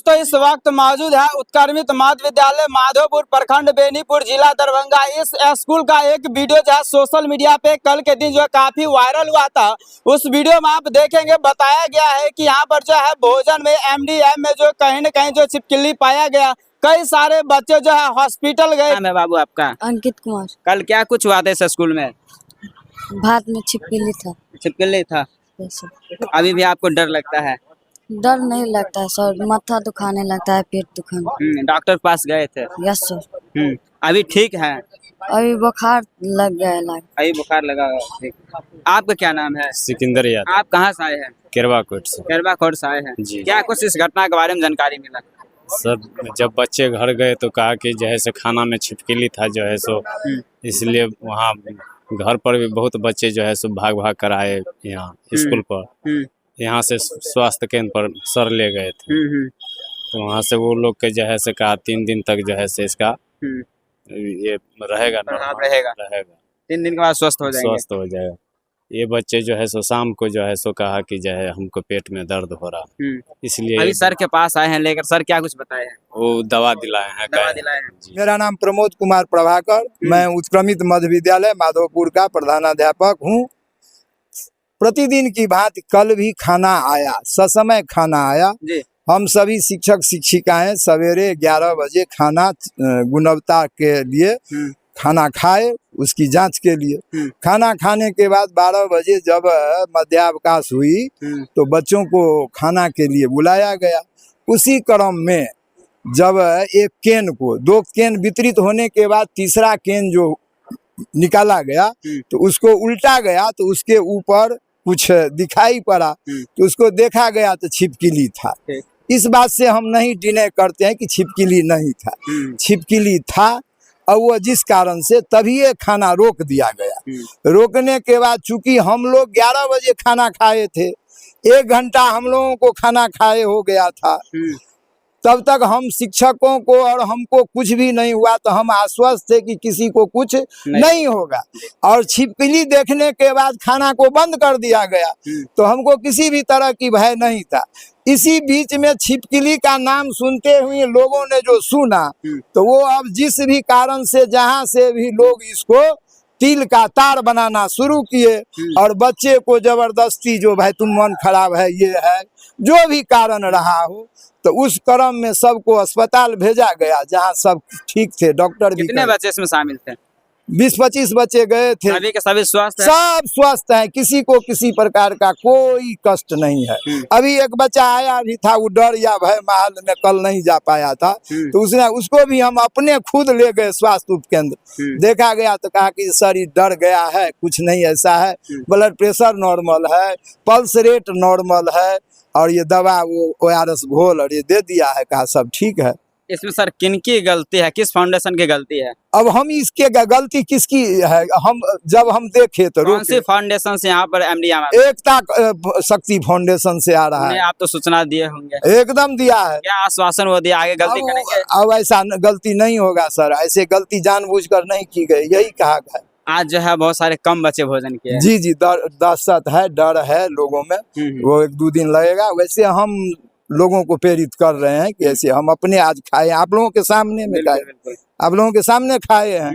दोस्तों इस वक्त मौजूद है उत्क्रमित मध्य विद्यालय माधोपुर प्रखंड बेनीपुर जिला दरभंगा। इस स्कूल का एक वीडियो जो है सोशल मीडिया पे कल के दिन जो है काफी वायरल हुआ था। उस वीडियो में आप देखेंगे बताया गया है कि यहाँ पर जो है भोजन में MDM में जो कहीं न कहीं जो छिपकली पाया गया। कई सारे बच्चे जो है हॉस्पिटल गए। नाम है बाबू आपका? अंकित कुमार। कल क्या कुछ हुआ था इस स्कूल में? भात में छिपकली था। छिपकली था। अभी भी आपको डर लगता है? डर नहीं लगता है सर, माथा दुखाने लगता है, पेट दुखाने। डॉक्टर पास गए थे? Yes sir. अभी ठीक है? अभी बुखार लग गया है। अभी बुखार लगा हुआ है। ठीक। आपका क्या नाम है? सिकंदर यादव। आप कहाँ से आए हैं? केरवा कोट से। केरवा कोट से आए हैं जी। क्या कुछ इस घटना के बारे में जानकारी मिला? सर जब बच्चे घर गए तो कहा कि जो है सो खाना में छिपकली था जो है सो, इसलिए वहाँ घर पर भी बहुत बच्चे जो है सो भाग भाग कर आए यहाँ स्कूल पर। यहाँ से स्वास्थ्य केंद्र पर सर ले गए थे तो वहाँ से वो लोग के जो है से कहा 3 दिन तक जो है से इसका ये रहेगा 3 दिन के बाद स्वस्थ हो जाएगा। ये बच्चे जो है सो शाम को जो है सो कहा कि जो है हमको पेट में दर्द हो रहा, इसलिए अभी सर के पास आए हैं लेकर। सर क्या कुछ बताए हैं? वो दवा दिलाए हैं। मेरा नाम प्रमोद कुमार प्रभाकर, मैं उत्क्रमित मध्य विद्यालय माधोपुर का प्रधानाध्यापक हूँ। प्रतिदिन की भांति कल भी खाना आया, ससमय खाना आया जी। हम सभी शिक्षक शिक्षिकाएं सवेरे 11 बजे खाना गुणवत्ता के लिए खाना खाए, उसकी जांच के लिए। खाना खाने के बाद 12 बजे जब मध्यावकाश हुई तो बच्चों को खाना के लिए बुलाया गया। उसी क्रम में जब एक केन को 2 केन वितरित होने के बाद तीसरा केन जो निकाला गया तो उसको उल्टा गया तो उसके ऊपर कुछ दिखाई पड़ा तो उसको देखा गया तो छिपकली था। इस बात से हम नहीं डिने करते हैं कि छिपकली नहीं था, छिपकली था। और वो जिस कारण से तभी ये खाना रोक दिया गया। रोकने के बाद चूंकि हम लोग 11 बजे खाना खाए थे, 1 घंटा हम लोगों को खाना खाए हो गया था, तब तक हम शिक्षकों को और हमको कुछ भी नहीं हुआ तो हम आश्वस्त थे कि किसी को कुछ नहीं होगा। और छिपकली देखने के बाद खाना को बंद कर दिया गया तो हमको किसी भी तरह की भय नहीं था। इसी बीच में छिपकली का नाम सुनते हुए लोगों ने जो सुना तो वो अब जिस भी कारण से जहां से भी लोग इसको तिल का तार बनाना शुरू किए और बच्चे को जबरदस्ती जो भाई तुम मन खराब है, ये है, जो भी कारण रहा हो, तो उस क्रम में सबको अस्पताल भेजा गया जहां सब ठीक थे। डॉक्टर भी। कितने बच्चे इसमें शामिल थे? 20-25 बच्चे गए थे। सभी के सभी स्वस्थ हैं? सब स्वस्थ हैं, किसी को किसी प्रकार का कोई कष्ट नहीं है। अभी एक बच्चा आया भी था, वो डर या भय महल में कल नहीं जा पाया था तो उसको भी हम अपने खुद ले गए स्वास्थ्य उप केंद्र। देखा गया तो कहा कि सर ये डर गया है, कुछ नहीं ऐसा है, ब्लड प्रेशर नॉर्मल है, पल्स रेट नॉर्मल है और ये दवा वो ORS घोल और ये दे दिया है, कहा सब ठीक है। इसमें सर किनकी गलती है, किस फाउंडेशन की गलती है? अब हम इसके गलती किसकी है, जब हम देखे तो कौन सी फाउंडेशन से यहाँ पर MDM? एकता शक्ति फाउंडेशन से आ रहा है। आप तो सूचना दिए होंगे? एकदम दिया है। क्या आश्वासन वो दिया आगे गलती करेंगे? अब ऐसा गलती नहीं होगा सर, ऐसे गलती जानबूझकर नहीं की गई, यही कहा गया। आज जो है बहुत सारे कम बच्चे भोजन किए। जी दहशत है, डर है लोगों में। वो 1-2 दिन लगेगा। वैसे हम लोगों को प्रेरित कर रहे हैं कि ऐसे हम अपने आज खाए, आप लोगों के सामने में खाए, आप लोगों के सामने खाए हैं।